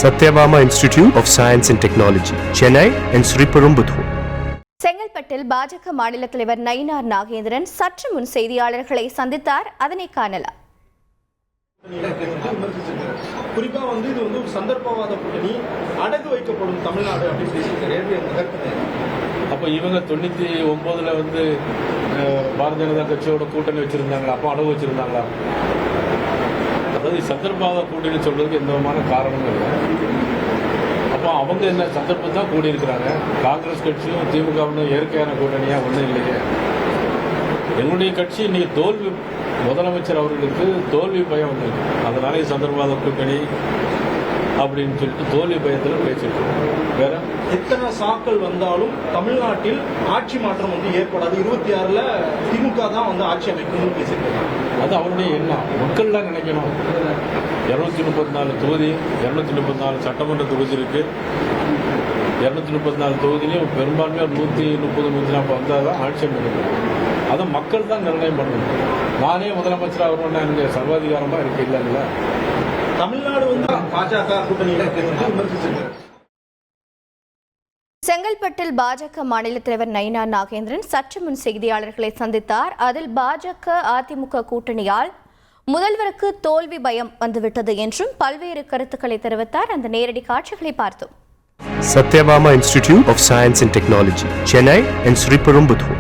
Satyabama Institute of Science and Technology, Chennai and Sriperumbudur. செங்கல்பட்டில் பாஜக மாநில தலைவர் நயினார் நாகேந்திரன் சற்று முன் செய்தியாளர்களை சந்தித்தார். அதனை காணலாம். குறிப்பா இது ஒரு சந்தர்ப்பவாத கூட்டணி அடகு வைக்கப்படும் தமிழ்நாடு அப்படின்னு அப்போ இவங்க 99ல பாரதிய ஜனதா கட்சியோட கூட்டணி வச்சிருந்தாங்களா? அப்போ அடகு வச்சிருந்தாங்களா? அதாவது சந்தர்ப்பவாத கூட்டணி சொல்றதுக்கு எந்த விதமான காரணமும் இல்லை. அப்போ அவங்க என்ன சந்தர்ப்பம் கூடி இருக்கிறாங்க. காங்கிரஸ் கட்சியும் திமுகவும் இயற்கையான கூட்டணியா ஒன்றும் இல்லைங்க. எங்களுடைய கட்சி இன்னைக்கு தோல்வி, முதலமைச்சர் அவர்களுக்கு தோல்வி பயம் வந்திருக்கு. அதனால சந்தர்ப்பவாத கூட்டணி அப்படின்னு சொல்லிட்டு தோல்வி பயத்தில் பேசிருக்கோம். வேற எத்தனை சாக்கள் வந்தாலும் தமிழ்நாட்டில் ஆட்சி மாற்றம் ஏற்படாது. 26ல் திமுக தான் ஆட்சி அமைக்கணும்னு பேசியிருக்காங்க. அது அவருடைய எண்ணம். மக்கள்லாம் நினைக்கணும். 234 தொகுதி, 234 சட்டமன்ற தொகுதி இருக்கு. 234 தொகுதியிலையும் பெரும்பான்மையாக 130, 140 வந்தால் தான் ஆட்சி அமைக்கணும். அதை மக்கள் தான் நிர்ணயம் பண்ணணும். நானே முதலமைச்சராக வரணும்னா எனக்கு சர்வாதிகாரமாக இருக்கு இல்லைங்களா? தமிழ்நாடு பாஜக கூட்டணியில் விமர்சிச்சிருக்காரு. செங்கல்பட்டில் பாஜக மாநில தலைவர் நயினார் நாகேந்திரன் சற்று முன் செய்தியாளர்களை சந்தித்தார். அதில் பாஜக அதிமுக கூட்டணியால் முதல்வருக்கு தோல்வி பயம் வந்துவிட்டது என்றும் பல்வேறு கருத்துக்களை தெரிவித்தார். அந்த நேரடி காட்சிகளை பார்த்தோம். Satyabama Institute of Science and Technology, Chennai and Sriperumbudur.